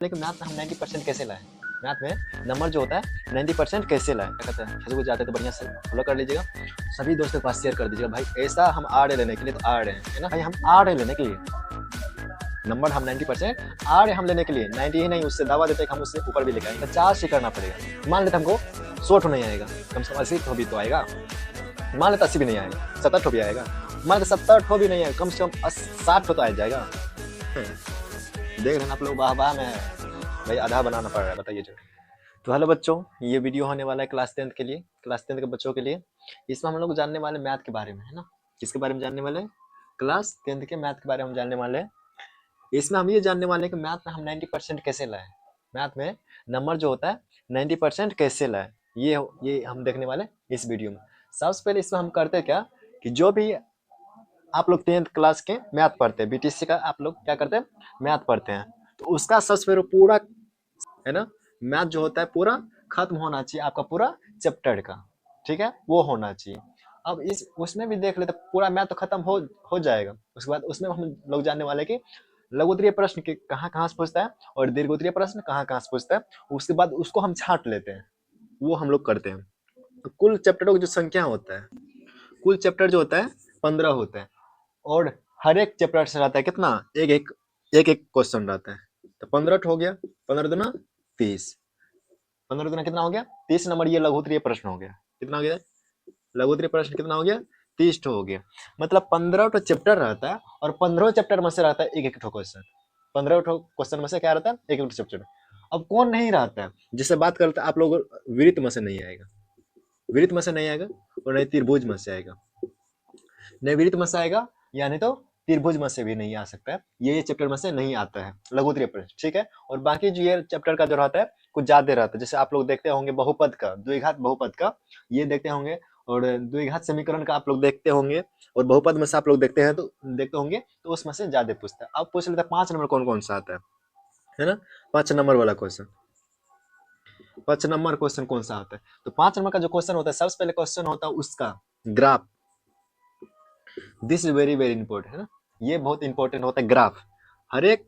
लेकिन मैथ में हम 90% कैसे लाएं? मैथ में नंबर जो होता है 90% कैसे लाएं? क्या कहते हैं, फेसबुक जाते तो बढ़िया से फॉलो कर लीजिएगा, सभी दोस्तों के पास शेयर कर दीजिएगा। भाई ऐसा हम आ रहे लेने के लिए तो आ रहे हैं, है ना भाई, हम आ रहे लेने के लिए नंबर हम 90% आ रहे हम लेने के लिए, 90 ही नहीं, उससे दावा देते हैं कि हम उससे ऊपर भी लेकर आएंगे। 50 ही करना पड़ेगा। मान लेते हमको 100 ठो नहीं आएगा, कम से कम 80 ठो भी तो आएगा। मान लेते 80 भी नहीं आएगा, 70 ठो भी आएगा। मान लेते 70 ठो भी नहीं आएगा, कम से कम 60 ठो तो आ जाएगा। देख रहे हैं आप लोग, वाह वाह में भाई आधा बनाना पड़ रहा है, बताइए जो। तो हेलो बच्चों, ये वीडियो होने वाला है क्लास 10 के लिए, क्लास 10 के बच्चों के लिए। इसमें हम लोग जानने वाले मैथ के बारे में, है ना। किसके बारे में जानने वाले? क्लास 10 के मैथ के बारे में जानने वाले हैं। इसमें हम ये जानने वाले हैं कि मैथ में हम 90% कैसे लाएं। मैथ में नंबर जो होता है 90% कैसे लाएं, ये हम देखने वाले इस वीडियो में। सबसे पहले इसमें हम करते क्या कि जो भी आप लोग 10th क्लास के मैथ पढ़ते हैं, बीटीसी का आप लोग क्या करते हैं, मैथ पढ़ते हैं, तो उसका सबसे पहले पूरा, है ना, मैथ जो होता है पूरा खत्म होना चाहिए आपका, पूरा चैप्टर का, ठीक है, वो होना चाहिए। अब इस उसमें भी देख लेते, पूरा मैथ तो खत्म हो जाएगा। उसके बाद उसमें हम लोग जानने वाले कि लघुत्तरीय प्रश्न के कहाँ कहाँ से पूछता है और दीर्घोत्तरीय प्रश्न कहाँ कहाँ से पूछता है। उसके बाद उसको हम छांट लेते हैं, वो हम लोग करते हैं। तो कुल चैप्टरों की जो संख्या होता है, कुल चैप्टर जो होता है 15 होता है, और हर एक चैप्टर से रहता है कितना, एक एक क्वेश्चन रहता है। तो 15 हो गया, 15 दुना 30, 15 दुना कितना हो गया 30 नंबर। ये लघुत्तरीय प्रश्न हो गया, कितना हो गया लघुत्तरीय प्रश्न, कितना हो गया 30 हो गया। मतलब 15 चैप्टर रहता है और 15 चैप्टर में से रहता है एक एक क्वेश्चन। 15 क्वेश्चन में से क्या रहता है, एक एक चैप्टर। अब कौन नहीं रहता है, जिससे बात करते हैं आप लोग, वृत्त में से नहीं आएगा, वृत्त में से नहीं आएगा, और नहीं त्रिभुज में से आएगा, नहीं वृत्त में से आएगा, यानी तो त्रिभुज में से भी नहीं आ सकता है। ये चैप्टर में से नहीं आता है लघुत्तरीय प्रश्न, ठीक है। और बाकी जो ये चैप्टर का जो रहता है कुछ ज्यादा रहता है, जैसे आप लोग देखते होंगे बहुपद का, द्विघात बहुपद का ये देखते होंगे, और द्विघात समीकरण का आप लोग देखते होंगे, और बहुपद में से आप लोग देखते हैं तो देखते होंगे, तो उसमें से ज्यादा पूछता है। अब पूछ लेते हैं 5 नंबर कौन कौन सा आता है ना। 5 नंबर वाला क्वेश्चन, 5 नंबर क्वेश्चन कौन सा आता है, तो 5 नंबर का जो क्वेश्चन होता है, सबसे पहले क्वेश्चन होता है उसका graph. This is very very important, है ना, ये बहुत इंपॉर्टेंट होता है ग्राफ। हर एक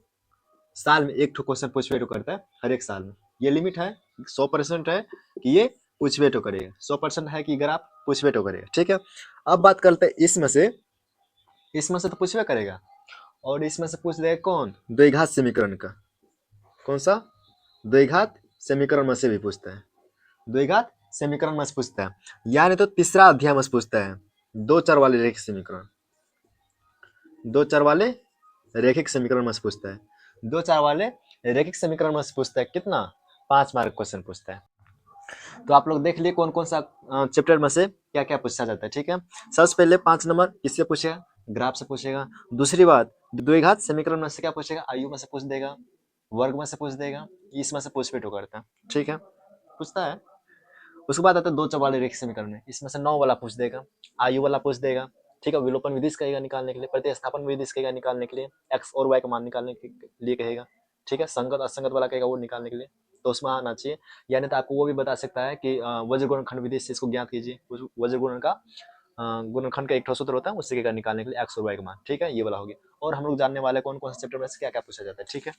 साल में एक क्वेश्चन पूछवे तो करता है, हर एक साल में। ये लिमिट है 100% है कि ये पूछवे तो करेगा, 100% है कि ग्राफ पूछवे तो करेगा, ठीक है। अब बात करते हैं इसमें से तो पूछवे करेगा, और इसमें से पूछ देगा कौन, द्विघात समीकरण का। कौन सा, द्विघात समीकरण में से भी पूछता है, द्विघात समीकरण में से पूछता है, यानी तो तीसरा अध्याय में से पूछता है। 2 चर वाले रैखिक समीकरण, 2 चर वाले रैखिक समीकरण में से पूछता है, 2 चर वाले रैखिक समीकरण में से पूछता है। कितना, 5 मार्क क्वेश्चन पूछता है। तो आप लोग देख लिए कौन कौन सा चैप्टर में से क्या क्या पूछा जाता है, ठीक है। सबसे पहले 5 नंबर किससे पूछेगा, ग्राफ से पूछेगा। दूसरी बात, द्विघात समीकरण में से क्या पूछेगा, आयु में से पूछ देगा, वर्ग में से पूछ देगा, इसमें से पूछ पेटो करता है, ठीक है, पूछता है। उसके बाद आता है 2 चर वाले रैखिक समीकरण में, इसमें से 9 वाला पूछ देगा, आयु वाला पूछ देगा, ठीक है। विलोपन विधि से कहेगा निकालने के लिए, प्रतिस्थापन विधि से कहेगा निकालने के लिए, एक्स और वाई का मान निकालने के लिए कहेगा, ठीक है। संगत असंगत वाला कहेगा वो निकालने के लिए, तो उसमें आना चाहिए। यानी तो आपको वो भी बता सकता है कि वज्र गुणनखंड विधि से इसको ज्ञात कीजिए। वज्र गुणन का गुणनखंड का एक ठोस सूत्र होता है, उससे कहेगा निकालने के लिए एक्स और वाई का मान, ठीक है। ये वाला हो गया। और हम लोग जानने वाले कौन कौन से चैप्टर में से क्या क्या पूछा जाता है, ठीक है,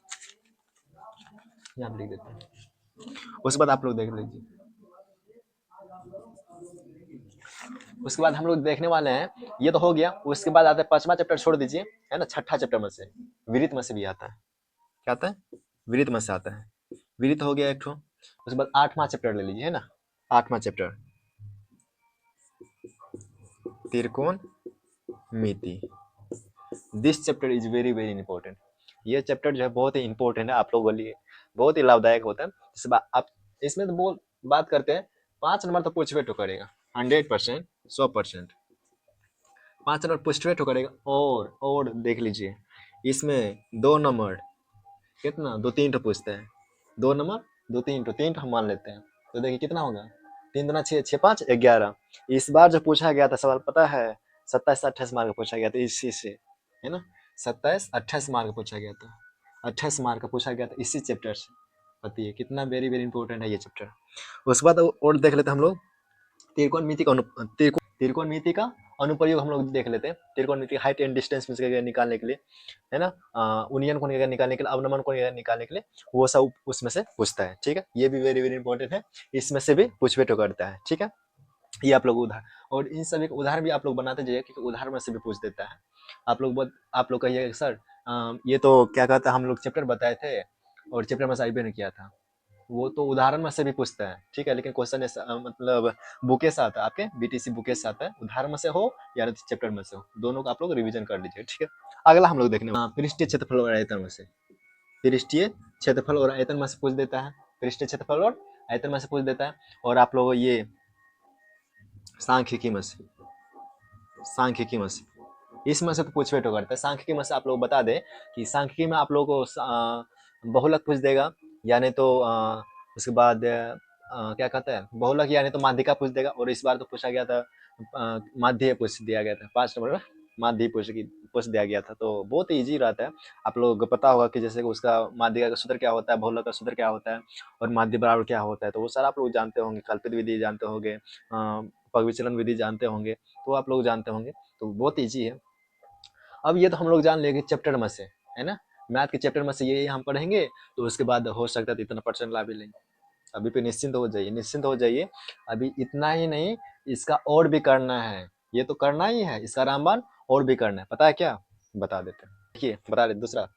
यहाँ लिख देते हैं। उसके बाद आप लोग देख लीजिए। उसके बाद हम लोग देखने वाले हैं, ये तो हो गया। उसके बाद आता है 5वां चैप्टर, छोड़ दीजिए, है ना, 6ठा चैप्टर में से विरित में से भी आता है। क्या आता है, विरित में से आता है, विरित हो गया एक ठो। उसके बाद 8वां चैप्टर ले लीजिए, है ना, 8वां चैप्टर त्रिकोण मिति। This chapter is very very important. ये चैप्टर जो है बहुत ही इंपॉर्टेंट है आप लोगों के लिए, बहुत ही लाभदायक होता है। जैसे आप इसमें तो बात करते हैं, 5 नंबर तो पूछवे तो करेगा 100%, 100%। 5 नंबर पूछवे तो करेगा। और देख लीजिए, इसमें 2 नंबर कितना, 2-3 तो पूछते हैं, 2 नंबर 2-3 तो 3 हम मान लेते हैं। तो देखिए कितना होगा, 3 दूना 6, 6 5 11। इस बार जो पूछा गया था सवाल पता है, 27-28 मार्क पूछा गया था इसी से, है ना, 27-28 मार्क पूछा गया था, 28 मार्क पूछा गया था इसी चैप्टर से। बताइए कितना वेरी वेरी इंपॉर्टेंट है ये चैप्टर। उसके बाद और देख लेते हैं हम लोग त्रिकोण मिति का अनुप्रयोग हम लोग देख लेते हैं। त्रिकोणमिति हाइट एंड डिस्टेंस में निकालने के लिए, है ना, यूनियन को निकालने के लिए, अवनमन को निकालने के लिए, वो सब उसमें से पूछता है। ठीक है, ये भी वेरी वेरी इंपॉर्टेंट है, इसमें से भी पूछवे तो करता है। ठीक है, ये आप लोग उदाहरण, और इन सभी का उदाहरण भी आप लोग बनाते जाइए, क्योंकि उदाहरण में से भी पूछ देता है। आप लोग कहिएगा सर ये तो क्या कहता है, हम लोग चैप्टर बताए थे और चैप्टर में से आईबी ने किया था, वो तो उदाहरण में से भी पूछता है। ठीक है, लेकिन क्वेश्चन मतलब बुके से आता है, आपके बीटीसी बुके से आता है, उदाहरण में से हो या चैप्टर में से हो, दोनों का आप लोग रिवीजन कर लीजिए। ठीक है, अगला हम लोग देखने पृष्ठीय क्षेत्रफल और आयतन में से, पृष्ठीय क्षेत्रफल और आयतन में से पूछ देता है, पृष्ठीय क्षेत्रफल और आयतन में से पूछ देता है। और आप लोग ये सांख्यिकी में से, सांख्यिकी में से, इसमें से तो पूछ तो करता है। सांख्यिकी में से आप लोग बता दें कि सांख्यिकी में आप लोगों को बहुलक पूछ देगा, या नहीं तो उसके बाद क्या कहता है, बहुलक या नहीं तो माध्यिका पूछ देगा। और इस बार तो पूछा गया था माध्य पूछ दिया गया था, 5 नंबर में माध्य पूछ दिया गया था, तो बहुत ईजी रहता है। आप लोग को पता होगा कि जैसे कि उसका माध्यिका का सूत्र क्या होता है, बहुलक का सूत्र क्या होता है, और माध्य बराबर क्या होता है, तो वो सारा आप लोग जानते होंगे। कल्पित विधि जानते होंगे, पगविचलन विधि जानते होंगे, तो आप लोग जानते होंगे, तो बहुत ईजी है। अब ये तो हम लोग जान लेंगे चैप्टर में से, है ना, मैथ के चैप्टर में से ये हम पढ़ेंगे, तो उसके बाद हो सकता है तो इतना परसेंट ला भी लेंगे। अभी पे निश्चिंत हो जाइए, निश्चिंत हो जाइए। अभी इतना ही नहीं, इसका और भी करना है, ये तो करना ही है, इसका रामबाण और भी करना है। पता है क्या, बता देते हैं, देखिए बता देते। दूसरा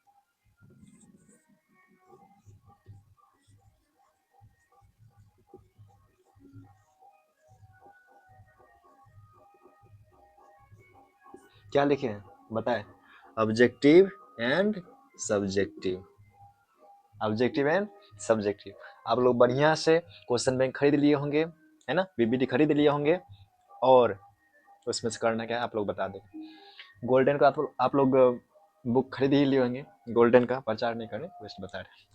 क्या लिखे हैं बताए, objective and subjective, objective and subjective. आप लोग बढ़िया से क्वेश्चन बैंक खरीद लिए होंगे, है ना, बीबीडी खरीद लिए होंगे, और उसमें से करना क्या है आप लोग बता दें। गोल्डन का आप लोग बुक खरीद ही लिए होंगे, गोल्डन का प्रचार नहीं करें, वैसे बता रहे,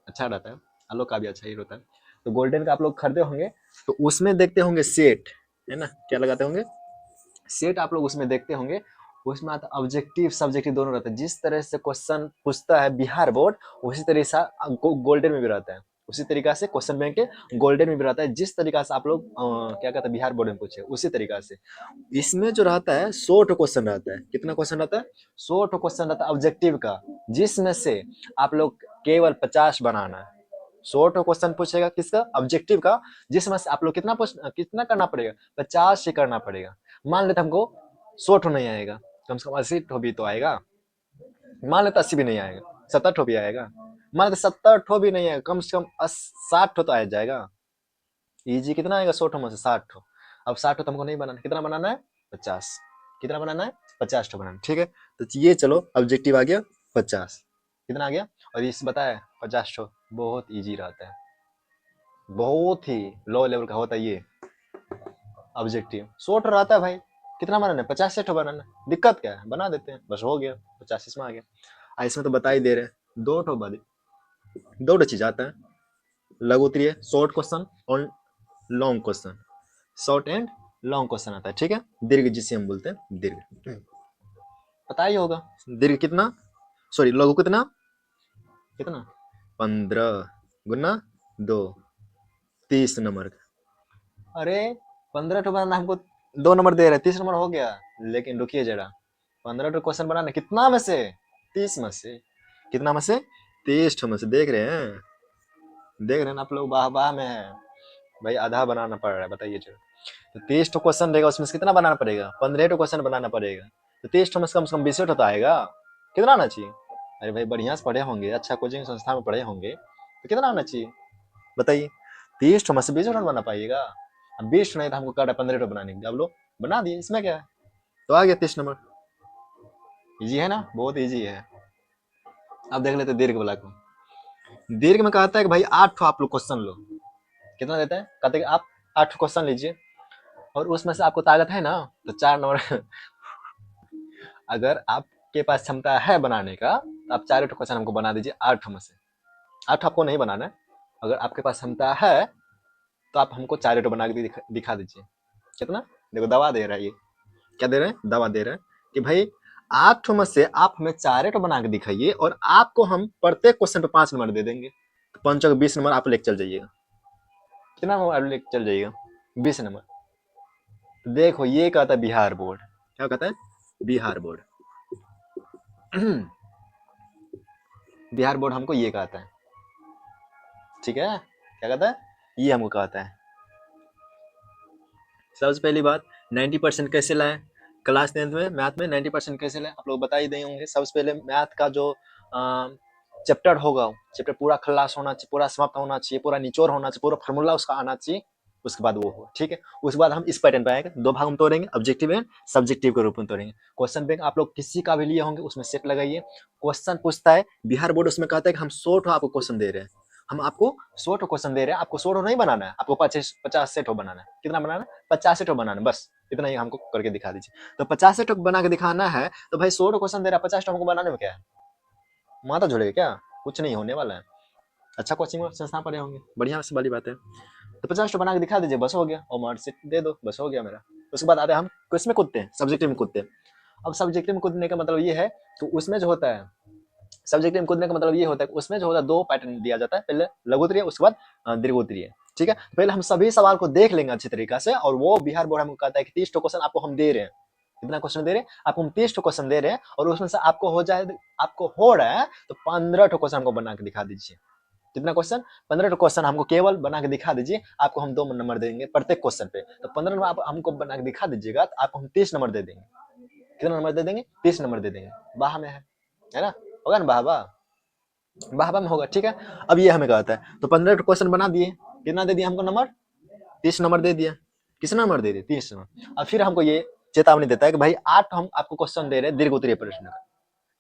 अच्छा रहता है, आलोक का भी अच्छा ही रहता है। तो गोल्डन का आप लोग खरीदे होंगे, तो उसमें देखते होंगे सेट, है ना, क्या लगाते होंगे, सेट आप लोग उसमें देखते होंगे। उसमें आता ऑब्जेक्टिव सब्जेक्टिव दोनों रहता है। जिस तरह से क्वेश्चन पूछता है बिहार बोर्ड, उसी तरह से गोल्डन में भी रहता है, उसी तरीका से क्वेश्चन बैंक के गोल्डन में भी रहता है। जिस तरीका से आप लोग क्या कहते हैं बिहार बोर्ड में पूछे, उसी तरीका से इसमें जो रहता है 100 क्वेश्चन रहता है। कितना क्वेश्चन रहता है, 100 क्वेश्चन रहता है ऑब्जेक्टिव का, जिसमें से आप लोग केवल 50 बनाना है। 100 क्वेश्चन पूछेगा किसका, ऑब्जेक्टिव का, जिसमें से आप लोग कितना करना पड़ेगा, 50 ही करना पड़ेगा। मान लेते हमको 100 नहीं आएगा, कम से कम 80 भी तो आएगा। मान लेते 80 भी नहीं आएगा, 70 भी आएगा। मान लेते 70 भी नहीं आएगा, कम से कम 60 तो आ जाएगा। इजी कितना आएगा 100 में से 60। अब 60 तो हमको नहीं बनाना, कितना बनाना है, 50। कितना बनाना है, 50 बनाना। ठीक है, तो ये चलो ऑब्जेक्टिव आ गया 50, कितना आ गया, और इस बताए 50। बहुत इजी रहता है, बहुत ही लो लेवल का होता है ये ऑब्जेक्टिव। 100 रहता है भाई, कितना बनाना है, 50 सेट बनाना, दिक्कत क्या है, बना देते हैं बस, हो गया 50 इसमें आ गया। इसमें तो बता ही दे रहे हैं, दो चीज आता है, लघु उत्तरीय शॉर्ट क्वेश्चन और long question, short and long question आता है। ठीक है, दीर्घ जिसे हम बोलते हैं दीर्घ, पता ही होगा दीर्घ कितना, सॉरी लघु कितना, कितना 15 गुना 2, 30 नंबर का। अरे 15 बनाना हमको 2 नंबर दे रहे, 30 नंबर हो गया। लेकिन रुकिए जरा, 15 क्वेश्चन बनाना कितना में से, 30 में से, कितना में से, 30 में से। देख रहे हैं, देख रहे हैं आप लोग, वाह वाह में है भाई, आधा बनाना पड़ रहा है, बताइए जरा। तो 30 क्वेश्चन रहेगा, उसमें से कितना बनाना पड़ेगा, 15 क्वेश्चन बनाना पड़ेगा। तो 30 में से कम 20 तो आएगा, कितना आना चाहिए। अरे भाई बढ़िया से पढ़े होंगे, अच्छा कोचिंग संस्था में पढ़े होंगे, तो कितना आना चाहिए बताइए। 30 में से 20 बना पाइएगा, अब 20 नहीं तो हमको कर 15 बनाने के, अब लोग बना दिए, इसमें क्या है, तो आ गया 30 नंबर। इजी है ना, बहुत इजी है। अब देख लेते दीर्घ वाला को। दीर्घ में कहता है कि भाई 8 आप लोग क्वेश्चन लो, कितना देते हैं, कहते हैं आप 8 क्वेश्चन लीजिए, और उसमें से आपको ताकत है ना, तो 4 नंबर अगर आपके पास क्षमता है बनाने का, तो आप 4 क्वेश्चन हमको बना दीजिए 8 में से। 8 आपको नहीं बनाना है, अगर आपके पास क्षमता है तो आप हमको 4 बना के दिखा दीजिए। कितना, देखो दवा दे रहा है ये, क्या दे रहे हैं, दवा दे रहे हैं कि भाई 8 में से आप हमें 4 बना के दिखाइए, और आपको हम प्रत्येक क्वेश्चन पे 5 नंबर दे देंगे। तो 5 20 नंबर आप लेके चल जाइएगा। कितना नंबर लेके चल जाइएगा, 20 नंबर। तो देखो ये कहता है बिहार बोर्ड, क्या कहता है, बिहार बोर्ड। बिहार बोर्ड हमको ये कहता है, ठीक है, क्या कहता है, ये हमको कहता है। सबसे पहली बात 90% कैसे लाए, क्लास 10th में मैथ में 90% कैसे लाए आप लोग बता ही दें होंगे। सबसे पहले मैथ का जो चैप्टर होगा, चैप्टर पूरा खलास होना चाहिए, पूरा समाप्त होना चाहिए, पूरा निचोड़ होना चाहिए, पूरा फार्मूला उसका आना चाहिए, उसके बाद वो हो, ठीक है। उसके बाद हम इस पैटर्न पे आएंगे, दो भाग में तोड़ेंगे, ऑब्जेक्टिव एंड सब्जेक्टिव के रूप में तोड़ेंगे। क्वेश्चन बैंक आप लोग किसी का भी लिए होंगे उसमें सेट लगाइए। क्वेश्चन पूछता है बिहार बोर्ड, उसमें कहता है कि हम 100 आपको क्वेश्चन दे रहे हैं, हम आपको 100 क्वेश्चन दे रहे हैं, आपको 100 नहीं बनाना है, आपको 50 सेट बनाना है। कितना बनाना है, 50 बनाना है, बस इतना ही हमको करके दिखा दीजिए। तो 50 बना के दिखाना है, तो भाई 100 क्वेश्चन दे रहा है, 50 हमको बनाने में क्या है, माथा झोलेगा क्या, कुछ नहीं होने वाला है। अच्छा कोचिंग संस्थान पढ़े होंगे, बढ़िया से वाली बात है। तो 50 बना के दिखा दीजिए, बस हो गया, और मार्कशीट दे दो, बस हो गया मेरा। उसके बाद आते हैं हम किस में कूदते हैं, सब्जेक्टिव में कूदते हैं। अब सब्जेक्टिव में कूदने का मतलब ये है, तो उसमें जो होता है, सब्जेक्टिव में कूदने का मतलब ये होता है कि उसमें जो होता है 2 पैटर्न दिया जाता है, पहले लघुत्तरीय, उसके बाद दीर्घोत्तरीय, ठीक है। पहले हम सभी सवाल को देख लेंगे अच्छी तरीका से, और वो बिहार बोर्ड हमको कहता है कि 30 क्वेश्चन आपको हम दे रहे हैं। कितना क्वेश्चन दे रहे हैं आपको, हम 30 क्वेश्चन दे रहे हैं, और उसमें से आपको हो जाए, आपको हो रहा है तो 15 क्वेश्चन हमको बना के दिखा दीजिए। कितना क्वेश्चन, 15 क्वेश्चन हमको केवल बना के दिखा दीजिए, आपको हम 2 नंबर देंगे प्रत्येक क्वेश्चन पे। तो 15 नंबर आप हमको बना के दिखा दीजिएगा, तो आपको हम 30 नंबर दे देंगे। कितना नंबर दे देंगे, 30 नंबर दे देंगे। बाह में है ना, होगा ना, बाह बाह बाह बाह में होगा, ठीक है। अब ये हमें कहता है, तो 15 क्वेश्चन बना दिए, कितना दे दिया हमको नंबर, 30 नंबर दे दिया। किस नंबर दे दिए, 30 नंबर। अब फिर हमको ये चेतावनी देता है कि भाई 8 हम आपको क्वेश्चन दे रहे हैं दीर्घ उत्तरीय प्रश्न का,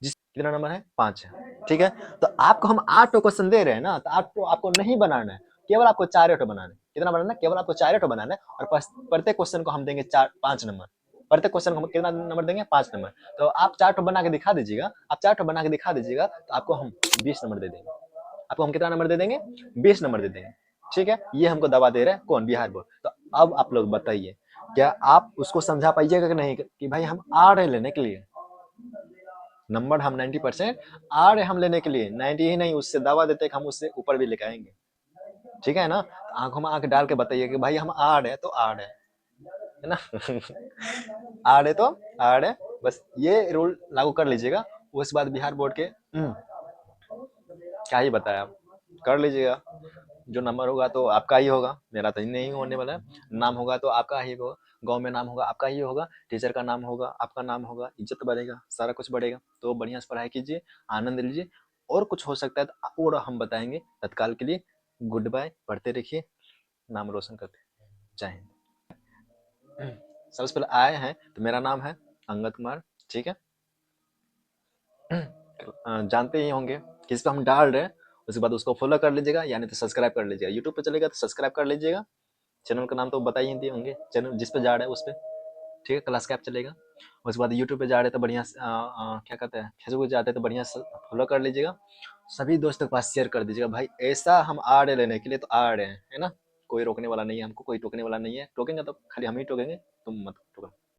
जिस कितना नंबर है, 5 है, ठीक है। तो आपको हम 8 क्वेश्चन दे रहे हैं ना, तो 8 आपको नहीं बनाना है, केवल आपको 4 बनाना है। कितना बनाना है, केवल आपको 4 बनाना है, और प्रत्येक क्वेश्चन को हम देंगे 5 नंबर। प्रत्येक क्वेश्चन को हम कितना नंबर देंगे, 5 नंबर। तो आप 4 बना के दिखा दीजिएगा, आप 4 बना के दिखा दीजिएगा, तो आपको हम 20 नंबर दे देंगे। आपको हम कितना नंबर दे देंगे, 20 नंबर दे देंगे, ठीक है। ये हमको दवा दे रहा है कौन, बिहार बोर्ड। तो अब आप लोग बताइए, क्या आप उसको समझा पाइएगा कि नहीं, कि भाई हम आ रहे लेने के लिए नंबर, हम 90% आ रहे हम लेने के लिए, 90 ही नहीं, उससे दवा देते कि हम उससे ऊपर भी लेके आएंगे, ठीक है ना। आंखों में आंख डाल के बताइए कि भाई हम आ रहे हैं तो आ रहे हैं, है ना। आ रहे तो आ रहे, बस ये रूल लागू कर लीजिएगा। उसके बाद बिहार बोर्ड के क्या ही बताया, आप कर लीजिएगा। जो नंबर होगा तो आपका ही होगा, मेरा तो नहीं होने वाला है। नाम होगा तो आपका ही होगा, गांव में नाम होगा आपका ही होगा, टीचर का नाम होगा आपका नाम होगा, इज्जत बढ़ेगा, सारा कुछ बढ़ेगा। तो बढ़िया से पढ़ाई कीजिए, आनंद लीजिए, और कुछ हो सकता है तो और हम बताएंगे। तत्काल के लिए गुड बाय, पढ़ते रखिए, नाम रोशन करते, जय हिंद। सबसे पहले आए हैं तो मेरा नाम है अंगद कुमार, ठीक है। जानते ही होंगे किस पे हम डाल रहे हैं, उसके बाद उसको फॉलो कर लीजिएगा, यानी तो सब्सक्राइब कर लीजिएगा। यूट्यूब पे चलेगा तो सब्सक्राइब कर लीजिएगा, चैनल का नाम तो बता ही दिए होंगे, चैनल जिस पे जा रहे हैं उस पे, ठीक है, क्लास कैप चलेगा। उसके बाद यूट्यूब पे जा रहे हैं तो बढ़िया क्या कहते हैं, फेसबुक जाते हैं तो बढ़िया से फॉलो कर लीजिएगा, सभी दोस्तों के पास शेयर कर दीजिएगा। भाई ऐसा हम आ रहे लेने के लिए, तो आ रहे हैं, है ना, कोई रोकने वाला नहीं है हमको, कोई टोकने वाला नहीं है, टोकेंगे तो खाली हम ही टोकेंगे, तुम मत टोकना।